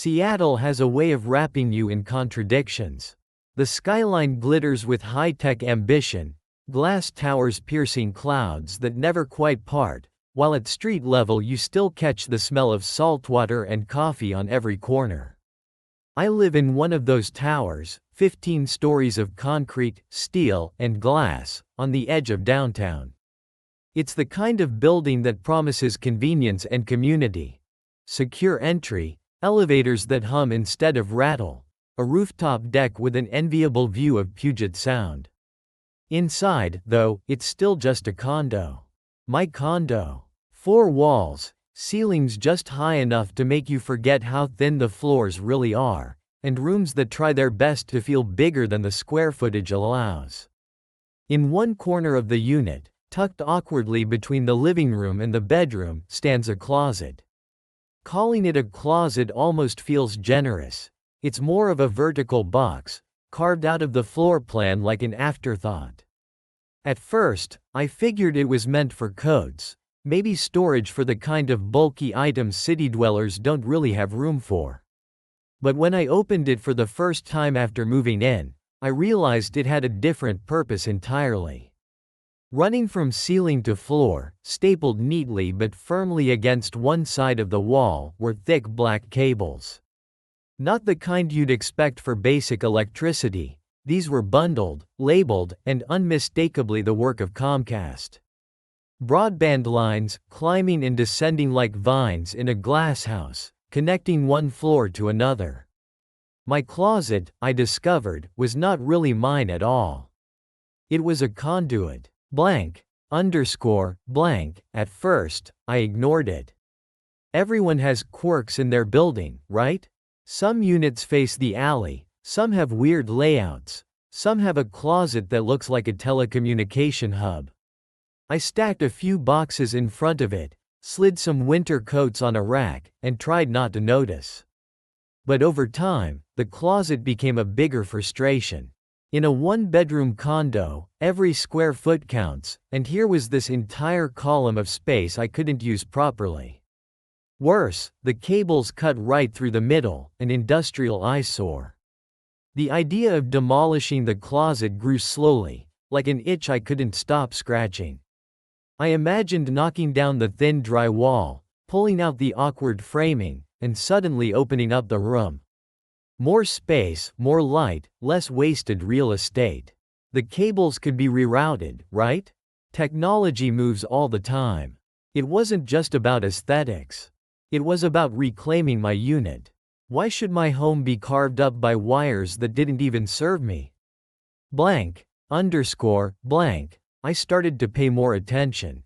Seattle has a way of wrapping you in contradictions. The skyline glitters with high-tech ambition, glass towers piercing clouds that never quite part, while at street level you still catch the smell of saltwater and coffee on every corner. I live in one of those towers, 15 stories of concrete, steel, and glass, on the edge of downtown. It's the kind of building that promises convenience and community. Secure entry, elevators that hum instead of rattle, a rooftop deck with an enviable view of Puget Sound. Inside, though, it's still just a condo. My condo. 4 walls, ceilings just high enough to make you forget how thin the floors really are, and rooms that try their best to feel bigger than the square footage allows. In one corner of the unit, tucked awkwardly between the living room and the bedroom, stands a closet. Calling it a closet almost feels generous. It's more of a vertical box, carved out of the floor plan like an afterthought. At first, I figured it was meant for coats, maybe storage for the kind of bulky items city dwellers don't really have room for. But when I opened it for the first time after moving in, I realized it had a different purpose entirely. Running from ceiling to floor, stapled neatly but firmly against one side of the wall, were thick black cables. Not the kind you'd expect for basic electricity. These were bundled, labeled, and unmistakably the work of Comcast. Broadband lines, climbing and descending like vines in a glass house, connecting one floor to another. My closet, I discovered, was not really mine at all. It was a conduit. Blank. At first, I ignored it. Everyone has quirks in their building, right? Some units face the alley, some have weird layouts, some have a closet that looks like a telecommunication hub. I stacked a few boxes in front of it, slid some winter coats on a rack, and tried not to notice. But over time, the closet became a bigger frustration. In a one-bedroom condo, every square foot counts, and here was this entire column of space I couldn't use properly. Worse, the cables cut right through the middle, an industrial eyesore. The idea of demolishing the closet grew slowly, like an itch I couldn't stop scratching. I imagined knocking down the thin dry wall, pulling out the awkward framing, and suddenly opening up the room. More space, more light, less wasted real estate. The cables could be rerouted, right? Technology moves all the time. It wasn't just about aesthetics. It was about reclaiming my unit. Why should my home be carved up by wires that didn't even serve me? I started to pay more attention.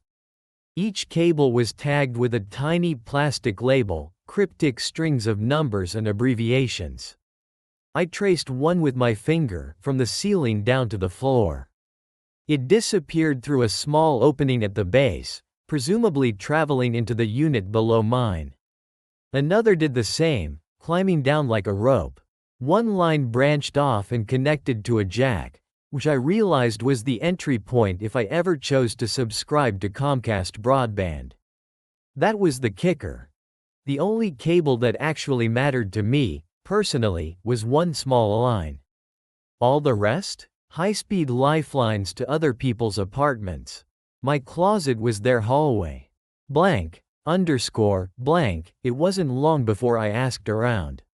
Each cable was tagged with a tiny plastic label, cryptic strings of numbers and abbreviations. I traced one with my finger, from the ceiling down to the floor. It disappeared through a small opening at the base, presumably traveling into the unit below mine. Another did the same, climbing down like a rope. One line branched off and connected to a jack, which I realized was the entry point if I ever chose to subscribe to Comcast broadband. That was the kicker. The only cable that actually mattered to me, personally, was one small line. All the rest? High-speed lifelines to other people's apartments. My closet was their hallway. It wasn't long before I asked around.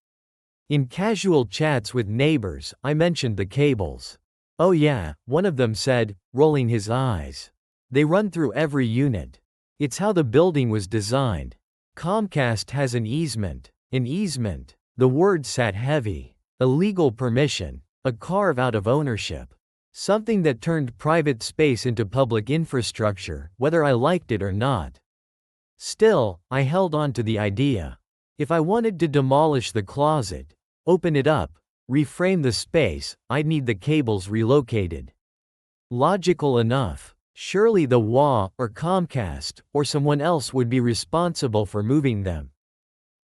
In casual chats with neighbors, I mentioned the cables. "Oh yeah," one of them said, rolling his eyes. "They run through every unit. It's how the building was designed. Comcast has an easement." An easement. The word sat heavy. A legal permission. A carve out of ownership. Something that turned private space into public infrastructure, whether I liked it or not. Still, I held on to the idea. If I wanted to demolish the closet, open it up, reframe the space, I'd need the cables relocated. Logical enough. Surely the HOA, or Comcast, or someone else would be responsible for moving them.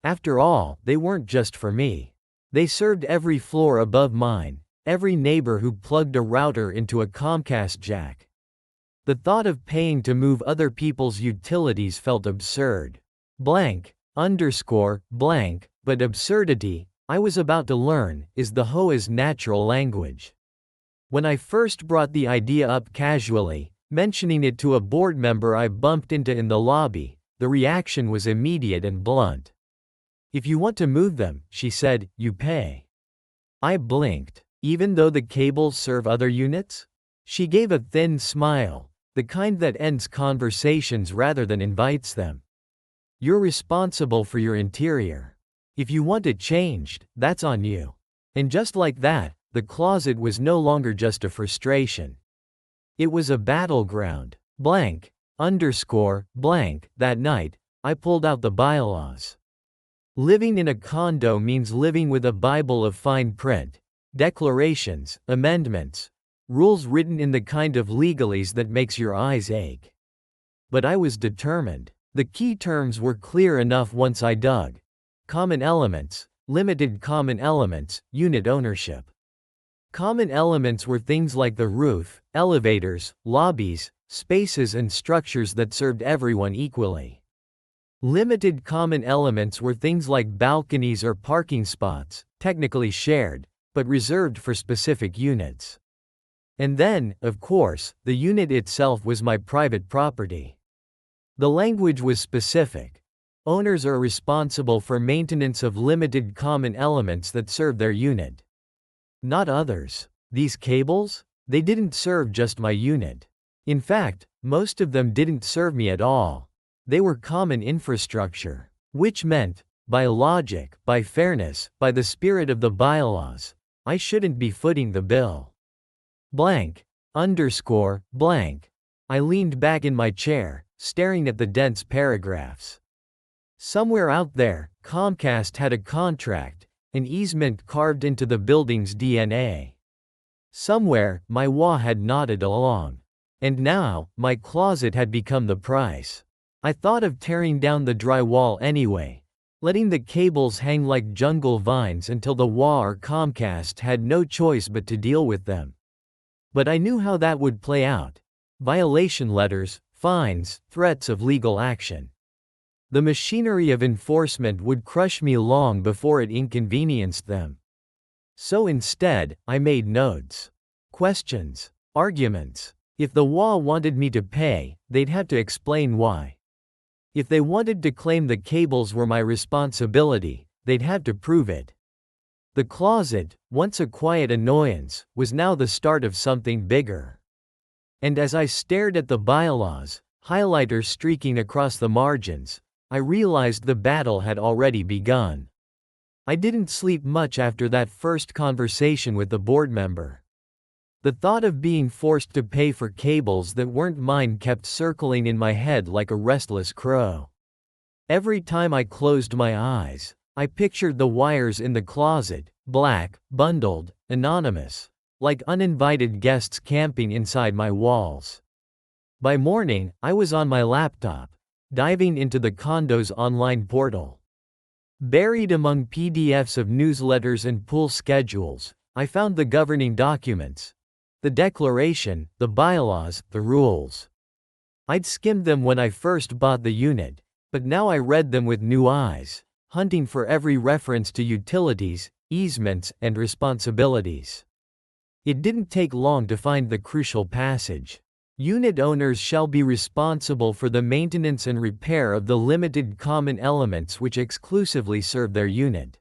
After all, they weren't just for me. They served every floor above mine, every neighbor who plugged a router into a Comcast jack. The thought of paying to move other people's utilities felt absurd. But absurdity, I was about to learn, is the HOA's natural language. When I first brought the idea up casually, mentioning it to a board member I bumped into in the lobby, the reaction was immediate and blunt. "If you want to move them," she said, "you pay." I blinked. "Even though the cables serve other units?" She gave a thin smile, the kind that ends conversations rather than invites them. "You're responsible for your interior. If you want it changed, that's on you." And just like that, the closet was no longer just a frustration. It was a battleground. Blank, underscore, blank. That night, I pulled out the bylaws. Living in a condo means living with a Bible of fine print, declarations, amendments, rules written in the kind of legalese that makes your eyes ache. But I was determined. The key terms were clear enough once I dug. Common elements, limited common elements, unit ownership. Common elements were things like the roof, elevators, lobbies, spaces and structures that served everyone equally. Limited common elements were things like balconies or parking spots, technically shared, but reserved for specific units. And then, of course, the unit itself was my private property. The language was specific. Owners are responsible for maintenance of limited common elements that serve their unit. Not others. These cables? They didn't serve just my unit. In fact, most of them didn't serve me at all. They were common infrastructure. Which meant, by logic, by fairness, by the spirit of the bylaws, I shouldn't be footing the bill. Blank, underscore, blank. I leaned back in my chair, staring at the dense paragraphs. Somewhere out there, Comcast had a contract, an easement carved into the building's DNA. Somewhere, my HOA had nodded along. And now, my closet had become the price. I thought of tearing down the drywall anyway, letting the cables hang like jungle vines until the HOA or Comcast had no choice but to deal with them. But I knew how that would play out. Violation letters, fines, threats of legal action. The machinery of enforcement would crush me long before it inconvenienced them. So instead, I made notes. Questions. Arguments. If the HOA wanted me to pay, they'd have to explain why. If they wanted to claim the cables were my responsibility, they'd have to prove it. The closet, once a quiet annoyance, was now the start of something bigger. And as I stared at the bylaws, highlighters streaking across the margins, I realized the battle had already begun. I didn't sleep much after that first conversation with the board member. The thought of being forced to pay for cables that weren't mine kept circling in my head like a restless crow. Every time I closed my eyes, I pictured the wires in the closet, black, bundled, anonymous, like uninvited guests camping inside my walls. By morning, I was on my laptop, diving into the condo's online portal. Buried among PDFs of newsletters and pool schedules, I found the governing documents. The declaration, the bylaws, the rules. I'd skimmed them when I first bought the unit, but now I read them with new eyes, hunting for every reference to utilities, easements, and responsibilities. It didn't take long to find the crucial passage. Unit owners shall be responsible for the maintenance and repair of the limited common elements which exclusively serve their unit.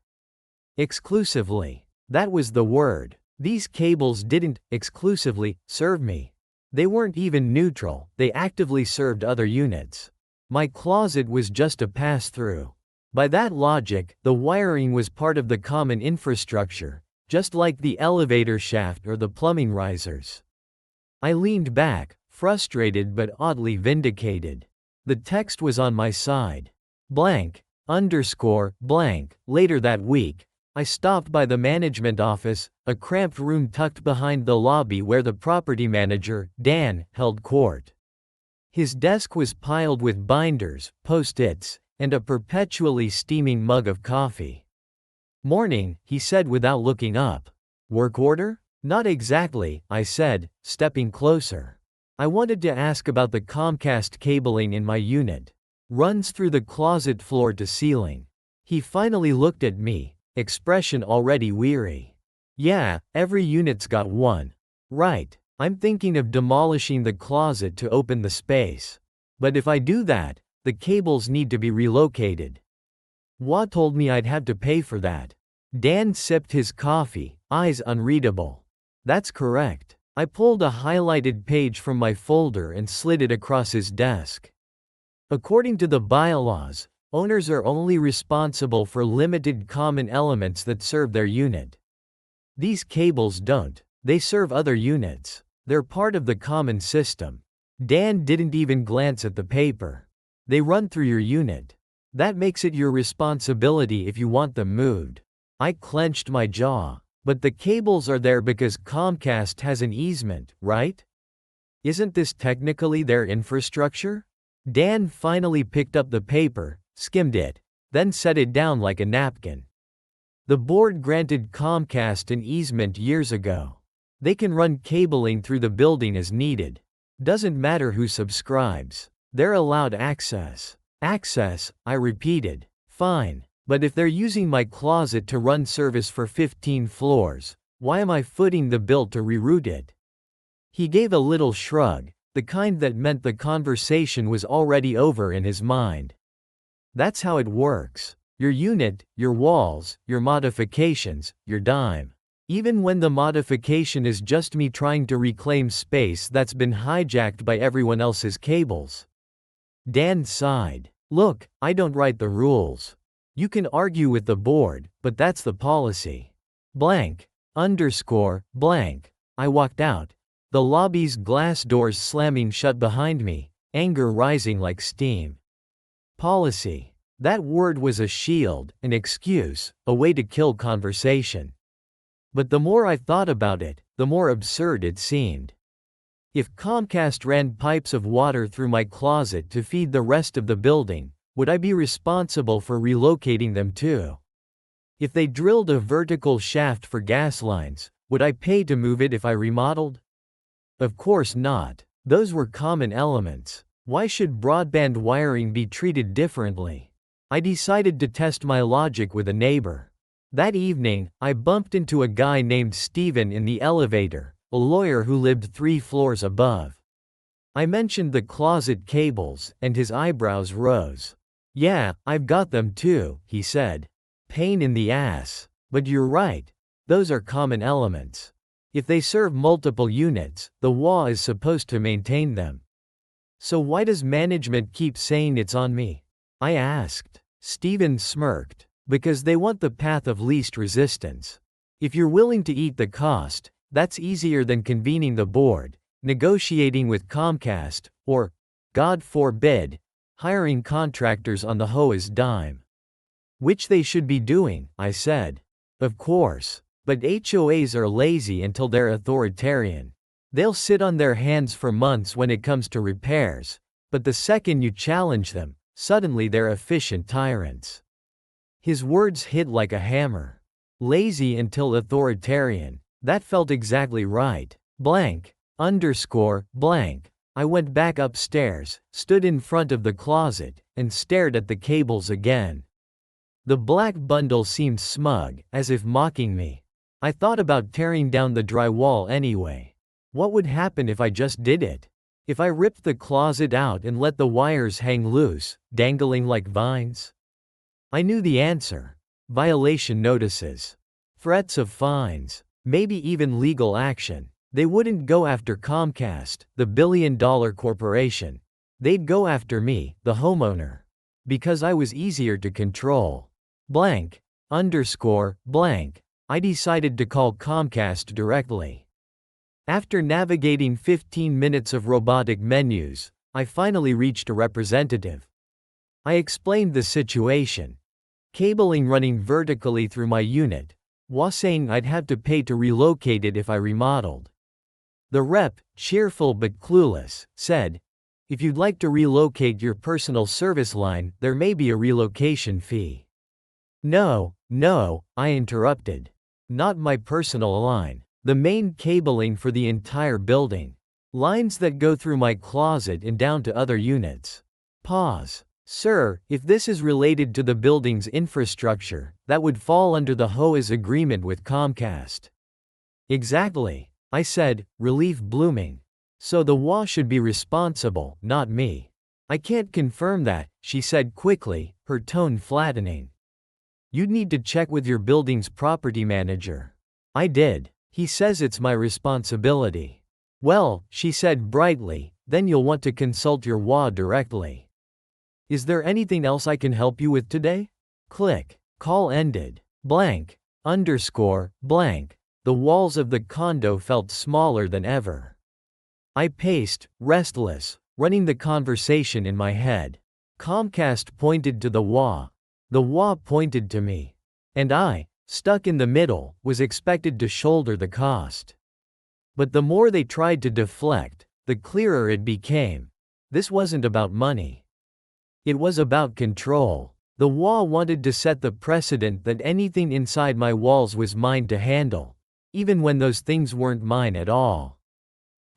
Exclusively. That was the word. These cables didn't, exclusively, serve me. They weren't even neutral, they actively served other units. My closet was just a pass-through. By that logic, the wiring was part of the common infrastructure, just like the elevator shaft or the plumbing risers. I leaned back, frustrated but oddly vindicated. The text was on my side. Blank, underscore, blank. Later that week, I stopped by the management office, a cramped room tucked behind the lobby where the property manager, Dan, held court. His desk was piled with binders, post-its, and a perpetually steaming mug of coffee. "Morning," he said without looking up. "Work order?" "Not exactly," I said, stepping closer. "I wanted to ask about the Comcast cabling in my unit. Runs through the closet floor to ceiling. He finally looked at me, expression already weary. Yeah, every unit's got one. Right, I'm thinking of demolishing the closet to open the space. But if I do that, the cables need to be relocated. HOA told me I'd have to pay for that. Dan sipped his coffee, eyes unreadable. That's correct. I pulled a highlighted page from my folder and slid it across his desk. According to the bylaws, owners are only responsible for limited common elements that serve their unit. These cables don't. They serve other units. They're part of the common system. Dan didn't even glance at the paper. They run through your unit. That makes it your responsibility if you want them moved. I clenched my jaw. But the cables are there because Comcast has an easement, right? Isn't this technically their infrastructure? Dan finally picked up the paper, skimmed it, then set it down like a napkin. The board granted Comcast an easement years ago. They can run cabling through the building as needed. Doesn't matter who subscribes. They're allowed access. Access, I repeated. Fine. But if they're using my closet to run service for 15 floors, why am I footing the bill to reroute it? He gave a little shrug, the kind that meant the conversation was already over in his mind. That's how it works. Your unit, your walls, your modifications, your dime. Even when the modification is just me trying to reclaim space that's been hijacked by everyone else's cables. Dan sighed. Look, I don't write the rules. You can argue with the board, but that's the policy. Blank. Blank. I walked out. The lobby's glass doors slamming shut behind me, anger rising like steam. Policy. That word was a shield, an excuse, a way to kill conversation. But the more I thought about it, the more absurd it seemed. If Comcast ran pipes of water through my closet to feed the rest of the building, would I be responsible for relocating them too? If they drilled a vertical shaft for gas lines, would I pay to move it if I remodeled? Of course not. Those were common elements. Why should broadband wiring be treated differently? I decided to test my logic with a neighbor. That evening, I bumped into a guy named Steven in the elevator, a lawyer who lived 3 floors above. I mentioned the closet cables, and his eyebrows rose. Yeah, I've got them too, he said. Pain in the ass. But you're right. Those are common elements. If they serve multiple units, the HOA is supposed to maintain them. So why does management keep saying it's on me? I asked. Steven smirked. Because they want the path of least resistance. If you're willing to eat the cost, that's easier than convening the board, negotiating with Comcast, or, God forbid, hiring contractors on the HOA's dime. Which they should be doing, I said. Of course. But HOAs are lazy until they're authoritarian. They'll sit on their hands for months when it comes to repairs, but the second you challenge them, suddenly they're efficient tyrants. His words hit like a hammer. Lazy until authoritarian. That felt exactly right. Blank. I went back upstairs, stood in front of the closet, and stared at the cables again. The black bundle seemed smug, as if mocking me. I thought about tearing down the drywall anyway. What would happen if I just did it? If I ripped the closet out and let the wires hang loose, dangling like vines? I knew the answer. Violation notices. Threats of fines. Maybe even legal action. They wouldn't go after Comcast, the billion-dollar corporation. They'd go after me, the homeowner. Because I was easier to control. I decided to call Comcast directly. After navigating 15 minutes of robotic menus, I finally reached a representative. I explained the situation. Cabling running vertically through my unit, HOA saying I'd have to pay to relocate it if I remodeled. The rep, cheerful but clueless, said, if you'd like to relocate your personal service line, there may be a relocation fee. No, I interrupted. Not my personal line. The main cabling for the entire building. Lines that go through my closet and down to other units. Pause. Sir, if this is related to the building's infrastructure, that would fall under the HOA's agreement with Comcast. Exactly, I said, relief blooming. So the HOA should be responsible, not me. I can't confirm that, she said quickly, her tone flattening. You'd need to check with your building's property manager. I did. He says it's my responsibility. Well, she said brightly, then you'll want to consult your HOA directly. Is there anything else I can help you with today? Click. Call ended. Blank. Blank. The walls of the condo felt smaller than ever. I paced, restless, running the conversation in my head. Comcast pointed to the HOA. The HOA pointed to me. And I, stuck in the middle, was expected to shoulder the cost. But the more they tried to deflect, the clearer it became. This wasn't about money. It was about control. The HOA wanted to set the precedent that anything inside my walls was mine to handle, even when those things weren't mine at all.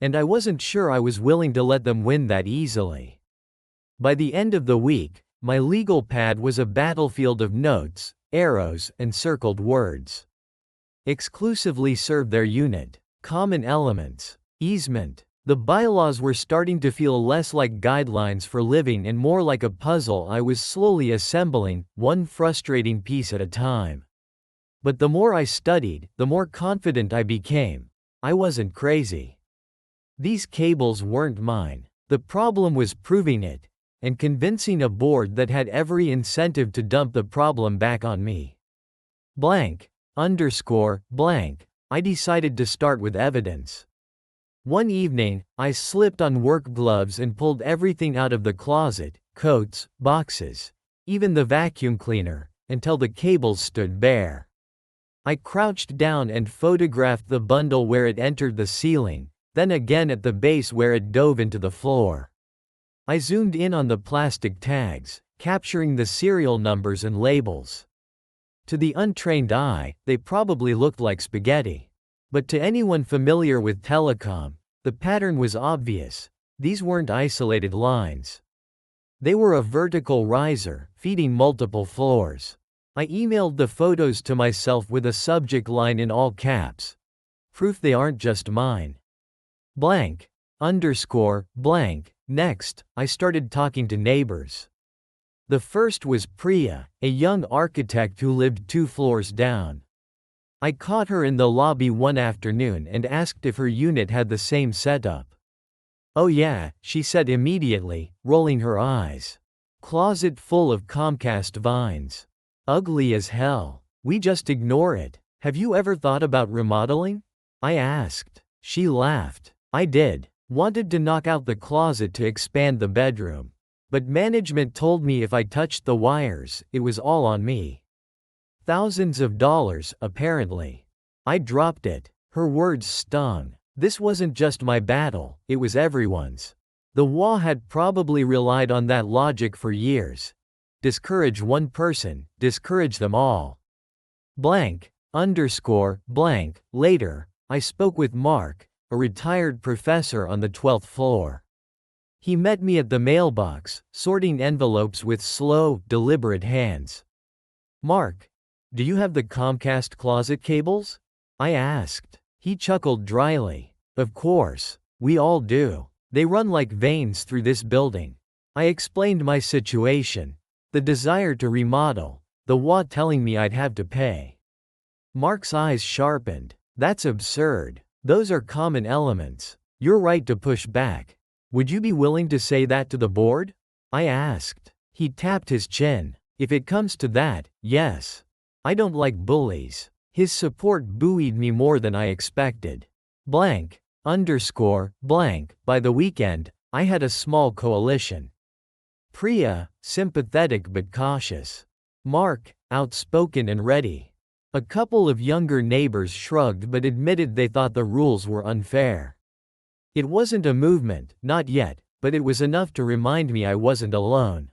And I wasn't sure I was willing to let them win that easily. By the end of the week, my legal pad was a battlefield of notes, arrows, and circled words. Exclusively served their unit. Common elements. Easement. The bylaws were starting to feel less like guidelines for living and more like a puzzle I was slowly assembling, one frustrating piece at a time. But the more I studied, the more confident I became. I wasn't crazy. These cables weren't mine. The problem was proving it, and convincing a board that had every incentive to dump the problem back on me. Blank. I decided to start with evidence. One evening, I slipped on work gloves and pulled everything out of the closet, coats, boxes, even the vacuum cleaner, until the cables stood bare. I crouched down and photographed the bundle where it entered the ceiling, then again at the base where it dove into the floor. I zoomed in on the plastic tags, capturing the serial numbers and labels. To the untrained eye, they probably looked like spaghetti. But to anyone familiar with telecom, the pattern was obvious. These weren't isolated lines. They were a vertical riser, feeding multiple floors. I emailed the photos to myself with a subject line in all caps. Proof they aren't just mine. Next, I started talking to neighbors. The first was Priya, a young architect who lived 2 floors down. I caught her in the lobby one afternoon and asked if her unit had the same setup. Oh yeah, she said immediately, rolling her eyes. Closet full of Comcast vines. Ugly as hell. We just ignore it. Have you ever thought about remodeling? I asked. She laughed. I did. Wanted to knock out the closet to expand the bedroom. But management told me if I touched the wires, it was all on me. Thousands of dollars, apparently. I dropped it. Her words stung. This wasn't just my battle, it was everyone's. The HOA had probably relied on that logic for years. Discourage one person, discourage them all. Later, I spoke with Mark, a retired professor on the 12th floor. He met me at the mailbox, sorting envelopes with slow, deliberate hands. Mark, do you have the Comcast closet cables? I asked. He chuckled dryly. Of course, we all do. They run like veins through this building. I explained my situation. The desire to remodel, the HOA telling me I'd have to pay. Mark's eyes sharpened. That's absurd. Those are common elements. You're right to push back. Would you be willing to say that to the board? I asked. He tapped his chin. If it comes to that, yes. I don't like bullies. His support buoyed me more than I expected. By the weekend, I had a small coalition. Priya, sympathetic but cautious. Mark, outspoken and ready. A couple of younger neighbors shrugged but admitted they thought the rules were unfair. It wasn't a movement, not yet, but it was enough to remind me I wasn't alone.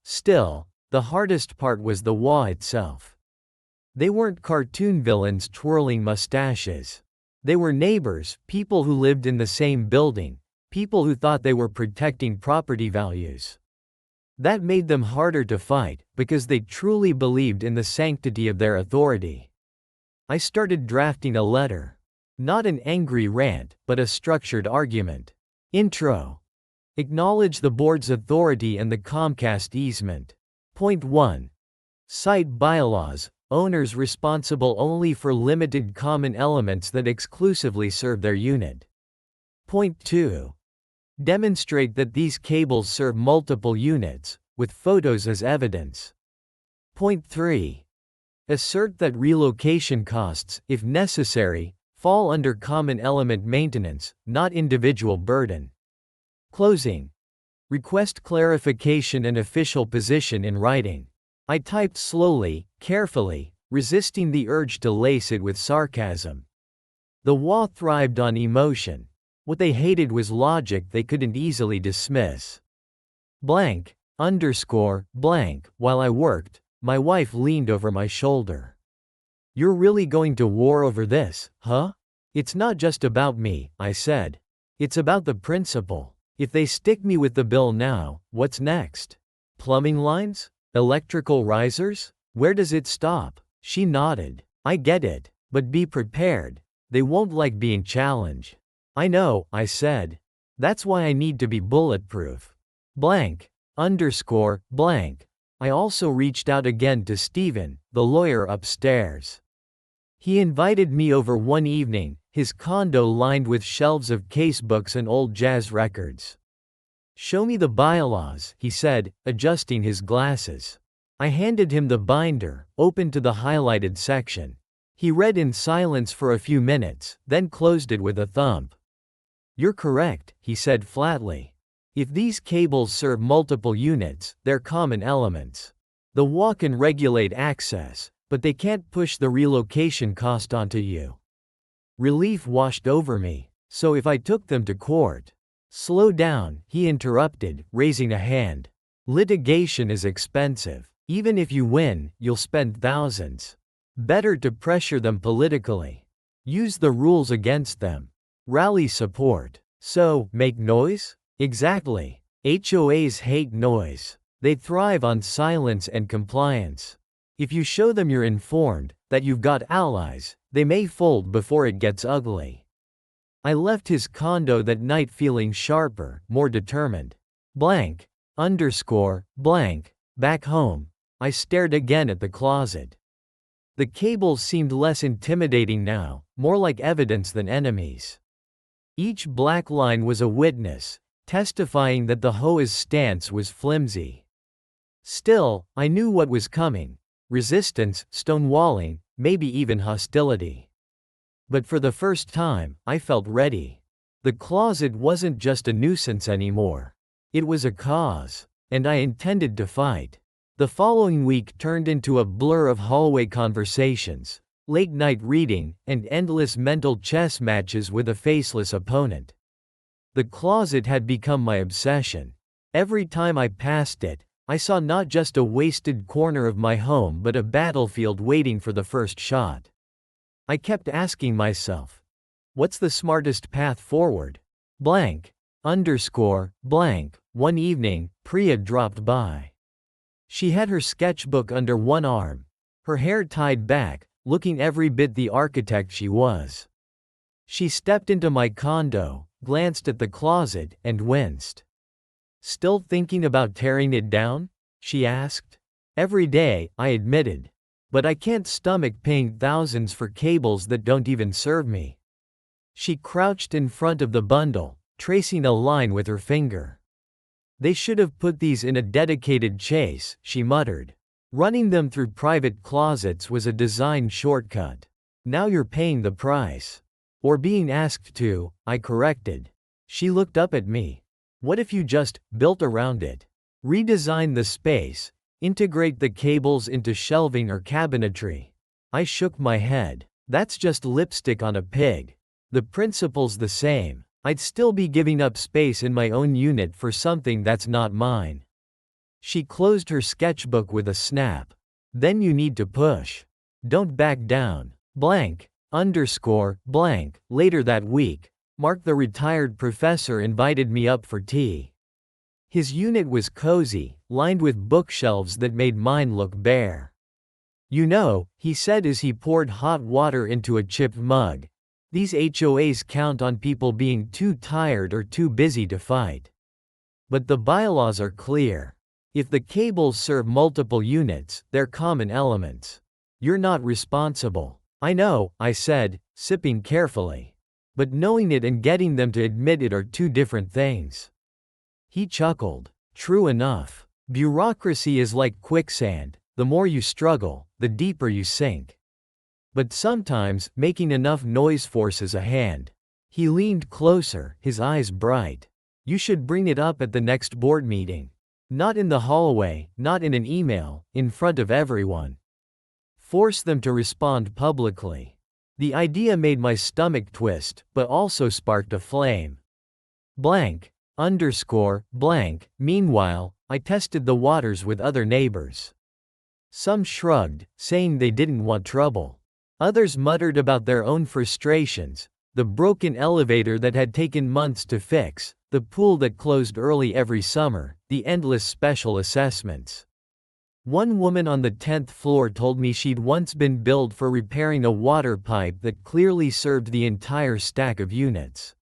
Still, the hardest part was the HOA itself. They weren't cartoon villains twirling mustaches. They were neighbors, people who lived in the same building, People who thought they were protecting property values. That made them harder to fight, because they truly believed in the sanctity of their authority. I started drafting a letter. Not an angry rant, but a structured argument. Intro. Acknowledge the board's authority and the Comcast easement. Point 1. Cite bylaws, owners responsible only for limited common elements that exclusively serve their unit. Point 2. Demonstrate that these cables serve multiple units, with photos as evidence. Point 3. Assert that relocation costs, if necessary, fall under common element maintenance, not individual burden. Closing. Request clarification and official position in writing. I typed slowly, carefully, resisting the urge to lace it with sarcasm. The HOA thrived on emotion. What they hated was logic they couldn't easily dismiss. Blank, underscore, blank. While I worked, my wife leaned over my shoulder. You're really going to war over this, huh? It's not just about me, I said. It's about the principle. If they stick me with the bill now, what's next? Plumbing lines? Electrical risers? Where does it stop? She nodded. I get it, but be prepared. They won't like being challenged. I know, I said. That's why I need to be bulletproof. Blank, underscore, blank. I also reached out again to Stephen, the lawyer upstairs. He invited me over one evening, his condo lined with shelves of casebooks and old jazz records. Show me the bylaws, he said, adjusting his glasses. I handed him the binder, open to the highlighted section. He read in silence for a few minutes, then closed it with a thump. You're correct, he said flatly. If these cables serve multiple units, they're common elements. The HOA can regulate access, but they can't push the relocation cost onto you. Relief washed over me. So if I took them to court? Slow down, he interrupted, raising a hand. Litigation is expensive. Even if you win, you'll spend thousands. Better to pressure them politically. Use the rules against them. Rally support. So, make noise? Exactly. HOAs hate noise. They thrive on silence and compliance. If you show them you're informed, that you've got allies, they may fold before it gets ugly. I left his condo that night feeling sharper, more determined. Blank, underscore, blank. Back home, I stared again at the closet. The cables seemed less intimidating now, more like evidence than enemies. Each black line was a witness, testifying that the HOA's stance was flimsy. Still, I knew what was coming. Resistance, stonewalling, maybe even hostility. But for the first time, I felt ready. The closet wasn't just a nuisance anymore. It was a cause, and I intended to fight. The following week turned into a blur of hallway conversations, late-night reading, and endless mental chess matches with a faceless opponent. The closet had become my obsession. Every time I passed it, I saw not just a wasted corner of my home but a battlefield waiting for the first shot. I kept asking myself, what's the smartest path forward? Blank, underscore, blank. One evening, Priya dropped by. She had her sketchbook under one arm, her hair tied back, looking every bit the architect she was. She stepped into my condo, glanced at the closet, and winced. Still thinking about tearing it down? She asked. Every day, I admitted. But I can't stomach paying thousands for cables that don't even serve me. She crouched in front of the bundle, tracing a line with her finger. They should have put these in a dedicated chase, she muttered. Running them through private closets was a design shortcut. Now you're paying the price. Or being asked to, I corrected. She looked up at me. What if you just built around it? Redesign the space, integrate the cables into shelving or cabinetry. I shook my head. That's just lipstick on a pig. The principle's the same. I'd still be giving up space in my own unit for something that's not mine. She closed her sketchbook with a snap. Then you need to push. Don't back down. Blank, underscore, blank. Later that week, Mark, the retired professor, invited me up for tea. His unit was cozy, lined with bookshelves that made mine look bare. You know, he said as he poured hot water into a chipped mug, these HOAs count on people being too tired or too busy to fight. But the bylaws are clear. If the cables serve multiple units, they're common elements. You're not responsible. I know, I said, sipping carefully. But knowing it and getting them to admit it are two different things. He chuckled. True enough. Bureaucracy is like quicksand. The more you struggle, the deeper you sink. But sometimes, making enough noise forces a hand. He leaned closer, his eyes bright. You should bring it up at the next board meeting. Not in the hallway, not in an email, in front of everyone. Force them to respond publicly. The idea made my stomach twist, but also sparked a flame. Blank. Blank. Meanwhile, I tested the waters with other neighbors. Some shrugged, saying they didn't want trouble. Others muttered about their own frustrations, the broken elevator that had taken months to fix, the pool that closed early every summer, the endless special assessments. One woman on the 10th floor told me she'd once been billed for repairing a water pipe that clearly served the entire stack of units.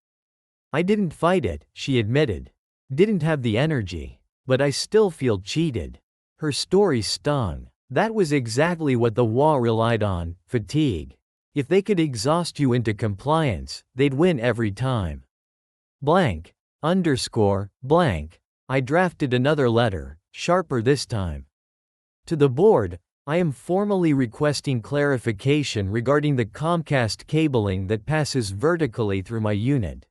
I didn't fight it, she admitted. Didn't have the energy. But I still feel cheated. Her story stung. That was exactly what the HOA relied on, fatigue. If they could exhaust you into compliance, they'd win every time. Blank. Blank. I drafted another letter, sharper this time. To the board, I am formally requesting clarification regarding the Comcast cabling that passes vertically through my unit.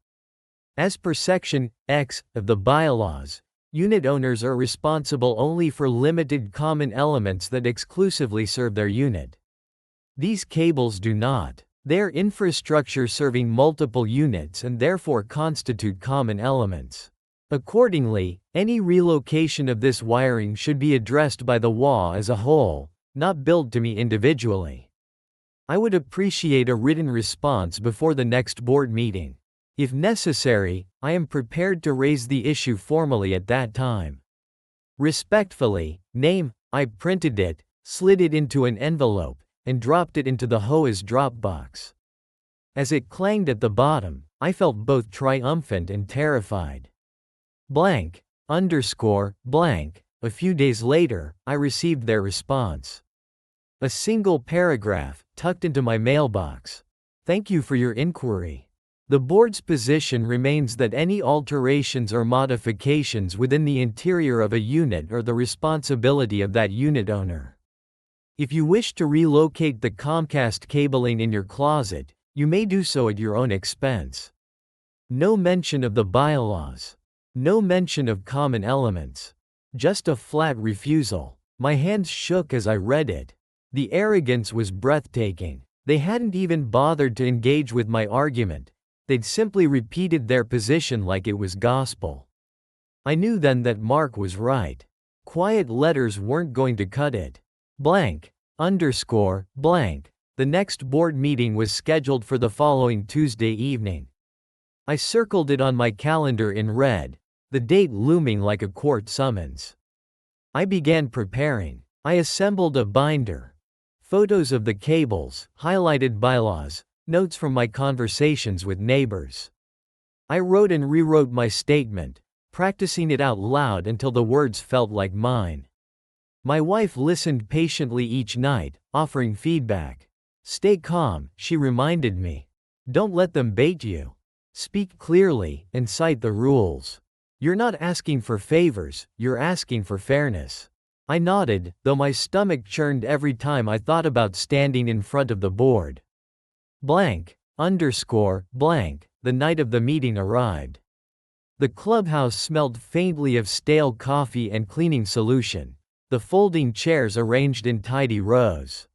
As per Section X of the bylaws, unit owners are responsible only for limited common elements that exclusively serve their unit. These cables do not. They are infrastructure serving multiple units and therefore constitute common elements. Accordingly, any relocation of this wiring should be addressed by the HOA as a whole, not billed to me individually. I would appreciate a written response before the next board meeting. If necessary, I am prepared to raise the issue formally at that time. Respectfully, name. I printed it, slid it into an envelope, and dropped it into the HOA's drop box. As it clanged at the bottom, I felt both triumphant and terrified. Blank. A few days later, I received their response. A single paragraph, tucked into my mailbox. Thank you for your inquiry. The board's position remains that any alterations or modifications within the interior of a unit are the responsibility of that unit owner. If you wish to relocate the Comcast cabling in your closet, you may do so at your own expense. No mention of the bylaws. No mention of common elements. Just a flat refusal. My hands shook as I read it. The arrogance was breathtaking. They hadn't even bothered to engage with my argument. They'd simply repeated their position like it was gospel. I knew then that Mark was right. Quiet letters weren't going to cut it. Blank. The next board meeting was scheduled for the following Tuesday evening. I circled it on my calendar in red, the date looming like a court summons. I began preparing. I assembled a binder. Photos of the cables, highlighted bylaws, notes from my conversations with neighbors. I wrote and rewrote my statement, practicing it out loud until the words felt like mine. My wife listened patiently each night, offering feedback. Stay calm, she reminded me. Don't let them bait you. Speak clearly, and cite the rules. You're not asking for favors, you're asking for fairness. I nodded, though my stomach churned every time I thought about standing in front of the board. The night of the meeting arrived. The clubhouse smelled faintly of stale coffee and cleaning solution, the folding chairs arranged in tidy rows.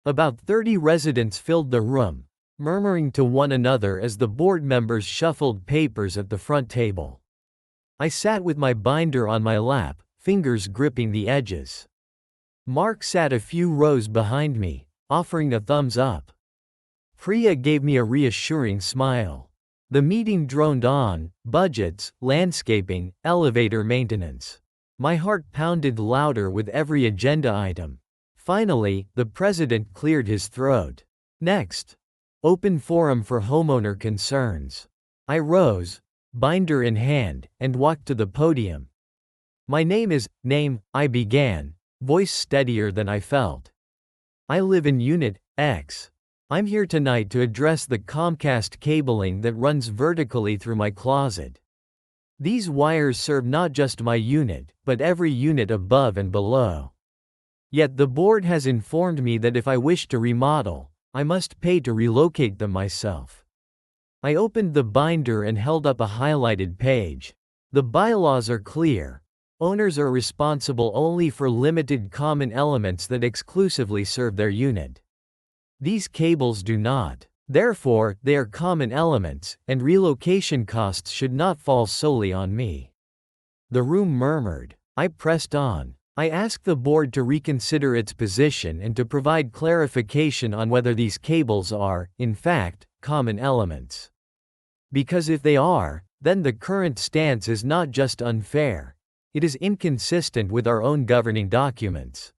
About 30 residents filled the room, murmuring to one another as the board members shuffled papers at the front table. I sat with my binder on my lap, fingers gripping the edges. Mark sat a few rows behind me, offering a thumbs up. Priya gave me a reassuring smile. The meeting droned on: budgets, landscaping, elevator maintenance. My heart pounded louder with every agenda item. Finally, the president cleared his throat. Next. Open forum for homeowner concerns. I rose, binder in hand, and walked to the podium. My name is, I began, voice steadier than I felt. I live in Unit X. I'm here tonight to address the Comcast cabling that runs vertically through my closet. These wires serve not just my unit, but every unit above and below. Yet the board has informed me that if I wish to remodel, I must pay to relocate them myself. I opened the binder and held up a highlighted page. The bylaws are clear. Owners are responsible only for limited common elements that exclusively serve their unit. These cables do not. Therefore, they are common elements, and relocation costs should not fall solely on me. The room murmured. I pressed on. I asked the board to reconsider its position and to provide clarification on whether these cables are, in fact, common elements. Because if they are, then the current stance is not just unfair, it is inconsistent with our own governing documents.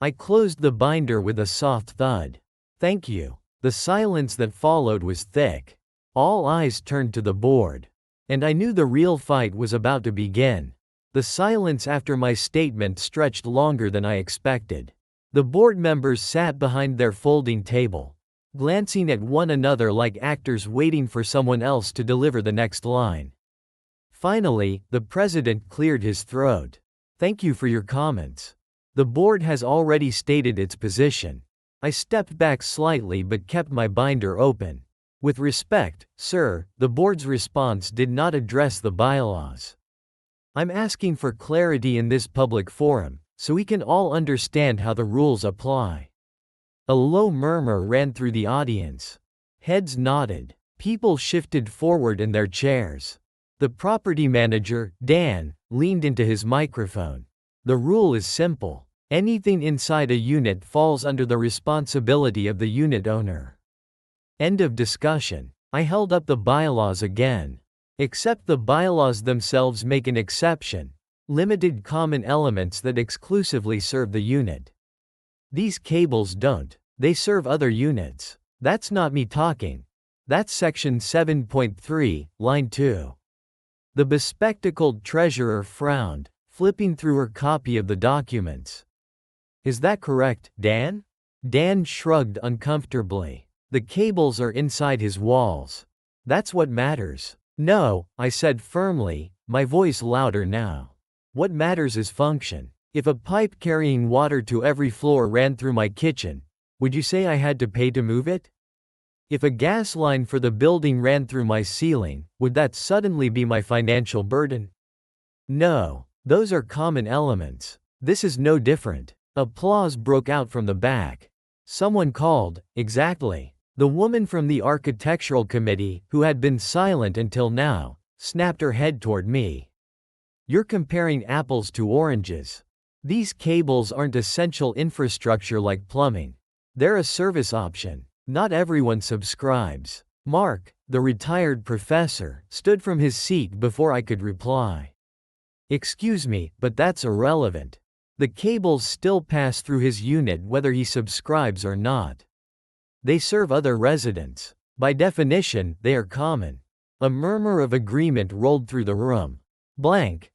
I closed the binder with a soft thud. Thank you. The silence that followed was thick. All eyes turned to the board. And I knew the real fight was about to begin. The silence after my statement stretched longer than I expected. The board members sat behind their folding table, glancing at one another like actors waiting for someone else to deliver the next line. Finally, the president cleared his throat. Thank you for your comments. The board has already stated its position. I stepped back slightly but kept my binder open. With respect, sir, the board's response did not address the bylaws. I'm asking for clarity in this public forum, so we can all understand how the rules apply. A low murmur ran through the audience. Heads nodded. People shifted forward in their chairs. The property manager, Dan, leaned into his microphone. The rule is simple. Anything inside a unit falls under the responsibility of the unit owner. End of discussion. I held up the bylaws again. Except the bylaws themselves make an exception. Limited common elements that exclusively serve the unit. These cables don't. They serve other units. That's not me talking. That's section 7.3, line 2. The bespectacled treasurer frowned, flipping through her copy of the documents. Is that correct, Dan? Dan shrugged uncomfortably. The cables are inside his walls. That's what matters. No, I said firmly, my voice louder now. What matters is function. If a pipe carrying water to every floor ran through my kitchen, would you say I had to pay to move it? If a gas line for the building ran through my ceiling, would that suddenly be my financial burden? No, those are common elements. This is no different. Applause broke out from the back. Someone called, exactly. The woman from the architectural committee, who had been silent until now, snapped her head toward me. You're comparing apples to oranges. These cables aren't essential infrastructure like plumbing. They're a service option. Not everyone subscribes. Mark, the retired professor, stood from his seat before I could reply. Excuse me, but that's irrelevant. The cables still pass through his unit whether he subscribes or not. They serve other residents. By definition, they are common. A murmur of agreement rolled through the room. Blank,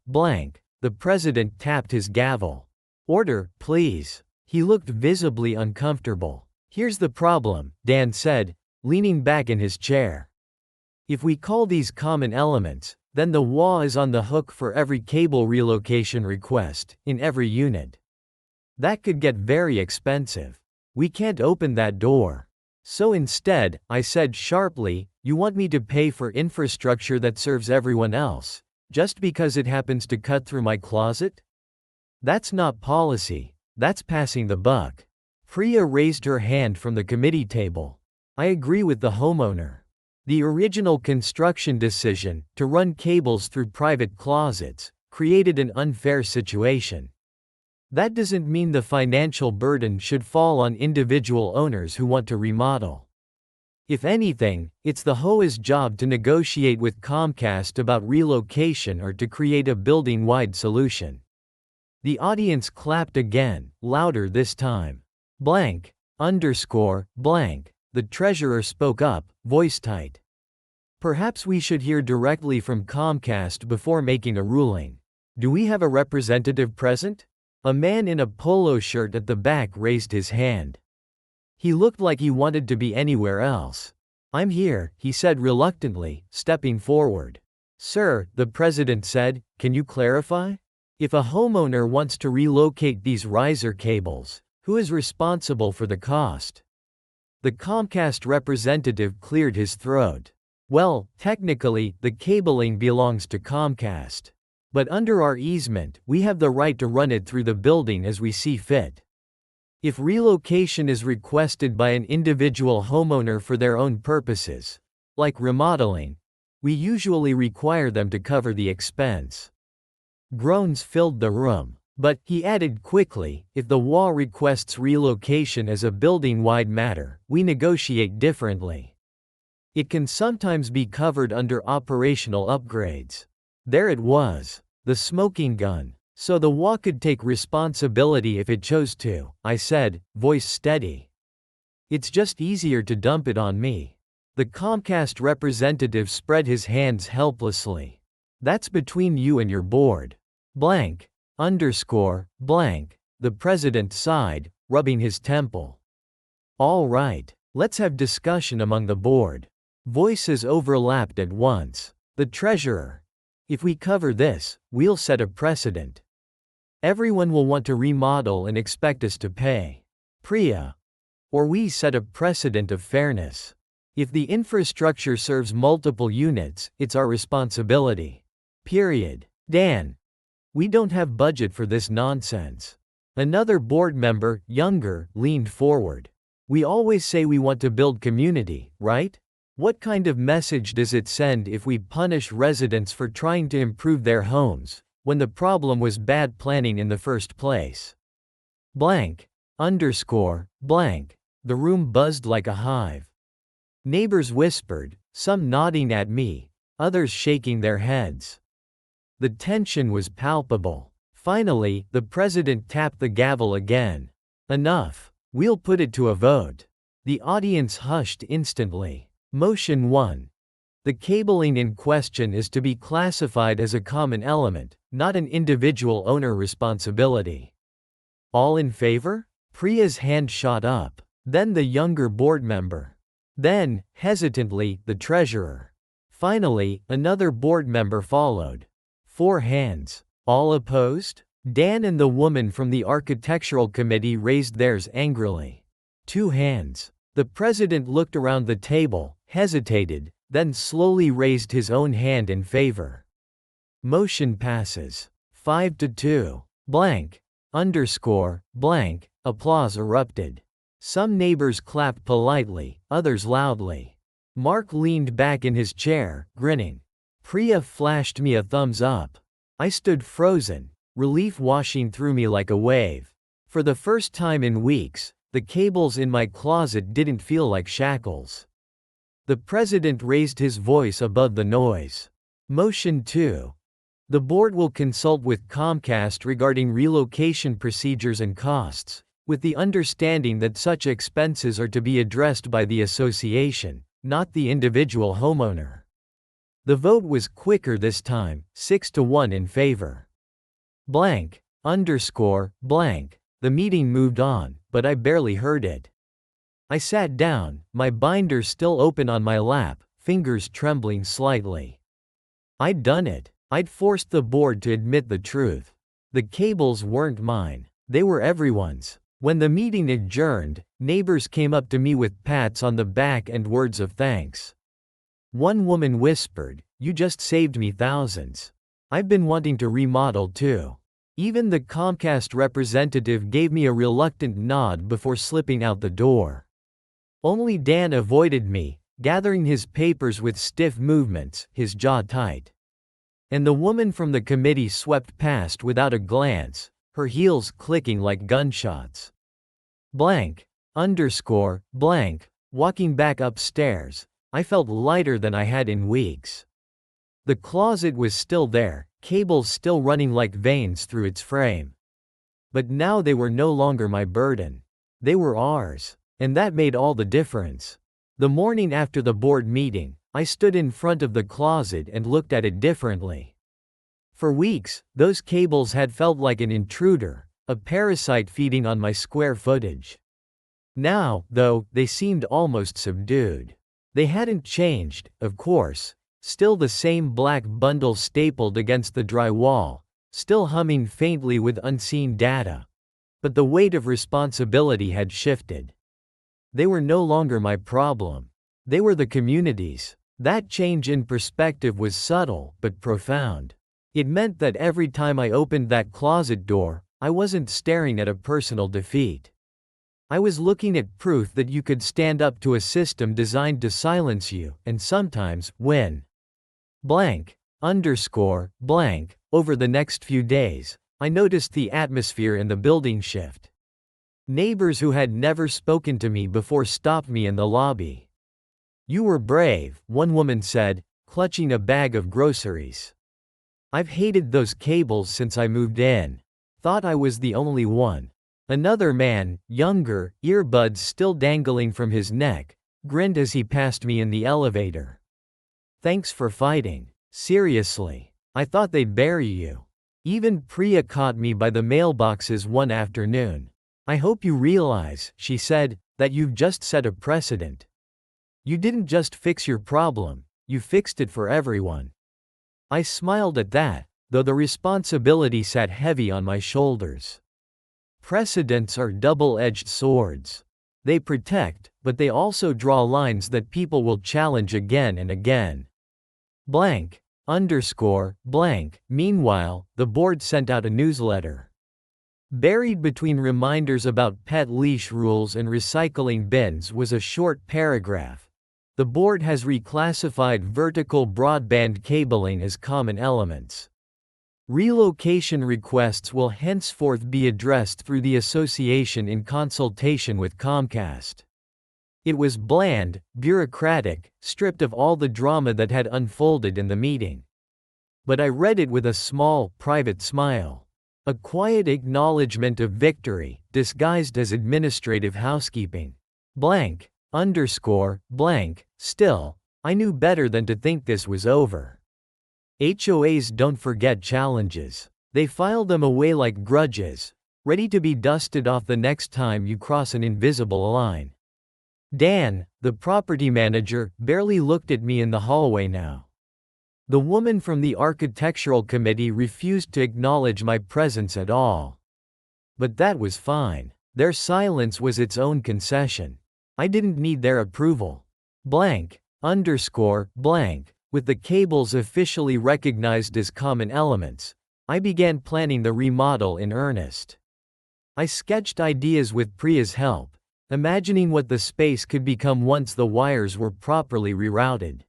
blank. The president tapped his gavel. Order, please. He looked visibly uncomfortable. Here's the problem, Dan said, leaning back in his chair. If we call these common elements, then the HOA is on the hook for every cable relocation request, in every unit. That could get very expensive. We can't open that door. So instead, I said sharply, you want me to pay for infrastructure that serves everyone else, just because it happens to cut through my closet? That's not policy, that's passing the buck. Priya raised her hand from the committee table. I agree with the homeowner. The original construction decision, to run cables through private closets, created an unfair situation. That doesn't mean the financial burden should fall on individual owners who want to remodel. If anything, it's the HOA's job to negotiate with Comcast about relocation or to create a building-wide solution. The audience clapped again, louder this time. Blank, underscore, blank. The treasurer spoke up, voice tight. Perhaps we should hear directly from Comcast before making a ruling. Do we have a representative present? A man in a polo shirt at the back raised his hand. He looked like he wanted to be anywhere else. I'm here, he said reluctantly, stepping forward. Sir, the president said, can you clarify? If a homeowner wants to relocate these riser cables, who is responsible for the cost? The Comcast representative cleared his throat. Well, technically, the cabling belongs to Comcast. But under our easement, we have the right to run it through the building as we see fit. If relocation is requested by an individual homeowner for their own purposes, like remodeling, we usually require them to cover the expense. Groans filled the room. But, he added quickly, if the HOA requests relocation as a building-wide matter, we negotiate differently. It can sometimes be covered under operational upgrades. There it was. The smoking gun. So the HOA could take responsibility if it chose to, I said, voice steady. It's just easier to dump it on me. The Comcast representative spread his hands helplessly. That's between you and your board. Blank, underscore, blank. The president sighed, rubbing his temple. All right, let's have discussion among the board. Voices overlapped at once. The treasurer. If we cover this, we'll set a precedent. Everyone will want to remodel and expect us to pay. Priya. Or we set a precedent of fairness. If the infrastructure serves multiple units, it's our responsibility. Period. Dan. We don't have budget for this nonsense. Another board member, younger, leaned forward. We always say we want to build community, right? What kind of message does it send if we punish residents for trying to improve their homes, when the problem was bad planning in the first place? Blank, underscore, blank. The room buzzed like a hive. Neighbors whispered, some nodding at me, others shaking their heads. The tension was palpable. Finally, the president tapped the gavel again. Enough. We'll put it to a vote. The audience hushed instantly. Motion 1. The cabling in question is to be classified as a common element, not an individual owner responsibility. All in favor? Priya's hand shot up. Then the younger board member. Then, hesitantly, the treasurer. Finally, another board member followed. 4 hands. All opposed? Dan and the woman from the architectural committee raised theirs angrily. 2 hands. The president looked around the table, hesitated, then slowly raised his own hand in favor. Motion passes. 5-2. Blank, underscore, blank. Applause erupted. Some neighbors clapped politely, others loudly. Mark leaned back in his chair, grinning. Priya flashed me a thumbs up. I stood frozen, relief washing through me like a wave. For the first time in weeks, the cables in my closet didn't feel like shackles. The president raised his voice above the noise. Motion 2. The board will consult with Comcast regarding relocation procedures and costs, with the understanding that such expenses are to be addressed by the association, not the individual homeowner. The vote was quicker this time, 6-1 in favor. Blank, underscore, blank. The meeting moved on, but I barely heard it. I sat down, my binder still open on my lap, fingers trembling slightly. I'd done it. I'd forced the board to admit the truth. The cables weren't mine. They were everyone's. When the meeting adjourned, neighbors came up to me with pats on the back and words of thanks. One woman whispered, "You just saved me thousands. I've been wanting to remodel too." Even the Comcast representative gave me a reluctant nod before slipping out the door. Only Dan avoided me, gathering his papers with stiff movements, his jaw tight. And the woman from the committee swept past without a glance, her heels clicking like gunshots. Blank, underscore, blank. Walking back upstairs, I felt lighter than I had in weeks. The closet was still there, cables still running like veins through its frame. But now they were no longer my burden. They were ours, and that made all the difference. The morning after the board meeting, I stood in front of the closet and looked at it differently. For weeks, those cables had felt like an intruder, a parasite feeding on my square footage. Now, though, they seemed almost subdued. They hadn't changed, of course, still the same black bundle stapled against the dry wall, still humming faintly with unseen data. But the weight of responsibility had shifted. They were no longer my problem. They were the community's. That change in perspective was subtle but profound. It meant that every time I opened that closet door, I wasn't staring at a personal defeat. I was looking at proof that you could stand up to a system designed to silence you, and sometimes win. Blank. Over the next few days, I noticed the atmosphere in the building shift. Neighbors who had never spoken to me before stopped me in the lobby. "You were brave," one woman said, clutching a bag of groceries. "I've hated those cables since I moved in. Thought I was the only one." Another man, younger, earbuds still dangling from his neck, grinned as he passed me in the elevator. "Thanks for fighting. Seriously. I thought they'd bury you." Even Priya caught me by the mailboxes one afternoon. "I hope you realize," she said, "that you've just set a precedent. You didn't just fix your problem, you fixed it for everyone." I smiled at that, though the responsibility sat heavy on my shoulders. Precedents are double-edged swords. They protect, but they also draw lines that people will challenge again and again. Meanwhile, the board sent out a newsletter. Buried between reminders about pet leash rules and recycling bins was a short paragraph. The board has reclassified vertical broadband cabling as common elements. Relocation requests will henceforth be addressed through the association in consultation with Comcast. It was bland, bureaucratic, stripped of all the drama that had unfolded in the meeting. But I read it with a small, private smile. A quiet acknowledgement of victory, disguised as administrative housekeeping. Still, I knew better than to think this was over. HOAs don't forget challenges. They file them away like grudges, ready to be dusted off the next time you cross an invisible line. Dan, the property manager, barely looked at me in the hallway now. The woman from the architectural committee refused to acknowledge my presence at all. But that was fine. Their silence was its own concession. I didn't need their approval. With the cables officially recognized as common elements, I began planning the remodel in earnest. I sketched ideas with Priya's help, imagining what the space could become once the wires were properly rerouted.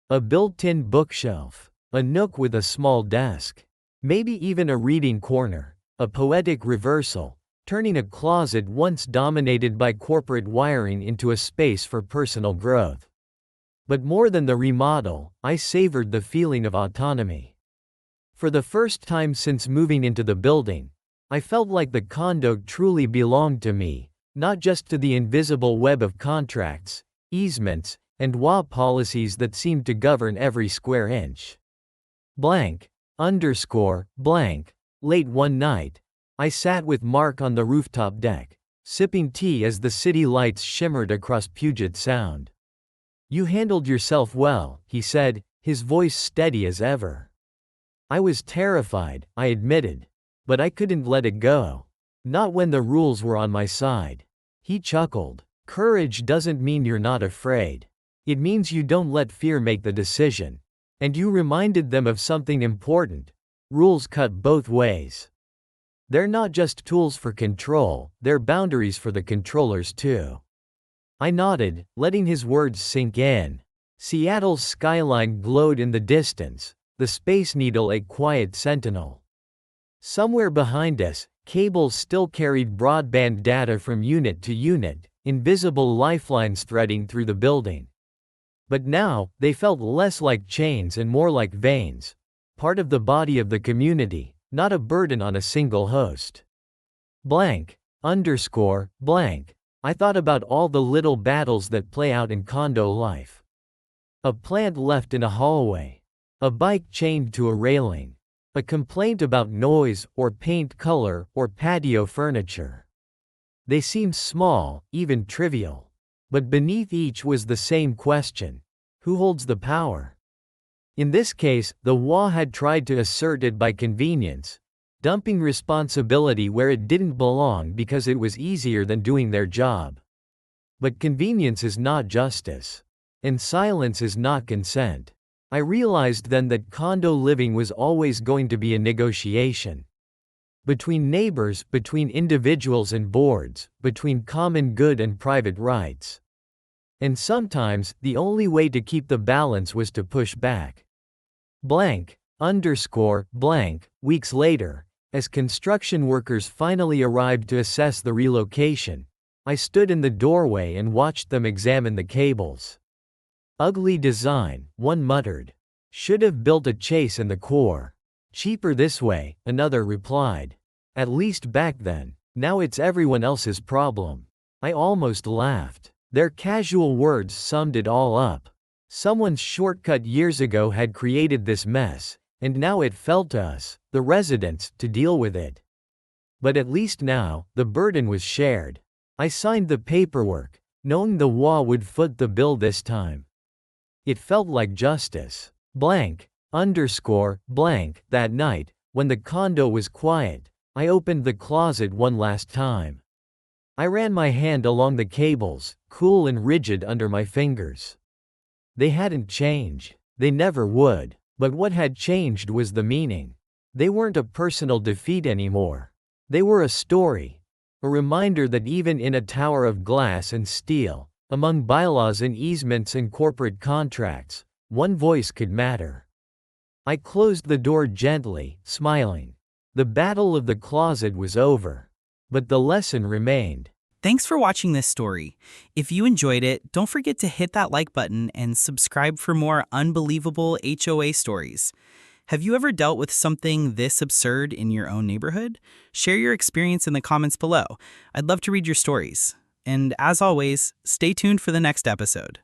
A built-in bookshelf, a nook with a small desk, maybe even a reading corner, a poetic reversal, turning a closet once dominated by corporate wiring into a space for personal growth. But more than the remodel, I savored the feeling of autonomy. For the first time since moving into the building, I felt like the condo truly belonged to me, not just to the invisible web of contracts, easements, and HOA policies that seemed to govern every square inch. Late one night, I sat with Mark on the rooftop deck, sipping tea as the city lights shimmered across Puget Sound. "You handled yourself well," he said, his voice steady as ever. I was terrified, I admitted. But I couldn't let it go. Not when the rules were on my side. He chuckled. "Courage doesn't mean you're not afraid. It means you don't let fear make the decision." And you reminded them of something important. Rules cut both ways. They're not just tools for control, they're boundaries for the controllers too. I nodded, letting his words sink in. Seattle's skyline glowed in the distance, the Space Needle a quiet sentinel. Somewhere behind us, cables still carried broadband data from unit to unit, invisible lifelines threading through the building. But now, they felt less like chains and more like veins, part of the body of the community, not a burden on a single host. Blank, underscore, blank. I thought about all the little battles that play out in condo life. A plant left in a hallway. A bike chained to a railing. A complaint about noise, or paint color, or patio furniture. They seemed small, even trivial. But beneath each was the same question: who holds the power? In this case, the HOA had tried to assert it by convenience, dumping responsibility where it didn't belong because it was easier than doing their job. But convenience is not justice. And silence is not consent. I realized then that condo living was always going to be a negotiation. Between neighbors, between individuals and boards, between common good and private rights. And sometimes, the only way to keep the balance was to push back. Blank, underscore, blank, weeks later, as construction workers finally arrived to assess the relocation, I stood in the doorway and watched them examine the cables. Ugly design, one muttered. Should have built a chase in the core. Cheaper this way, another replied. At least back then. Now it's everyone else's problem. I almost laughed. Their casual words summed it all up. Someone's shortcut years ago had created this mess, and now it fell to us, the residents, to deal with it. But at least now, the burden was shared. I signed the paperwork, knowing the HOA would foot the bill this time. It felt like justice. Blank, underscore, blank. That night, when the condo was quiet, I opened the closet one last time. I ran my hand along the cables, cool and rigid under my fingers. They hadn't changed. They never would. But what had changed was the meaning. They weren't a personal defeat anymore. They were a story. A reminder that even in a tower of glass and steel, among bylaws and easements and corporate contracts, one voice could matter. I closed the door gently, smiling. The battle of the closet was over. But the lesson remained. Thanks for watching this story. If you enjoyed it, don't forget to hit that like button and subscribe for more unbelievable HOA stories. Have you ever dealt with something this absurd in your own neighborhood? Share your experience in the comments below. I'd love to read your stories. And as always, stay tuned for the next episode.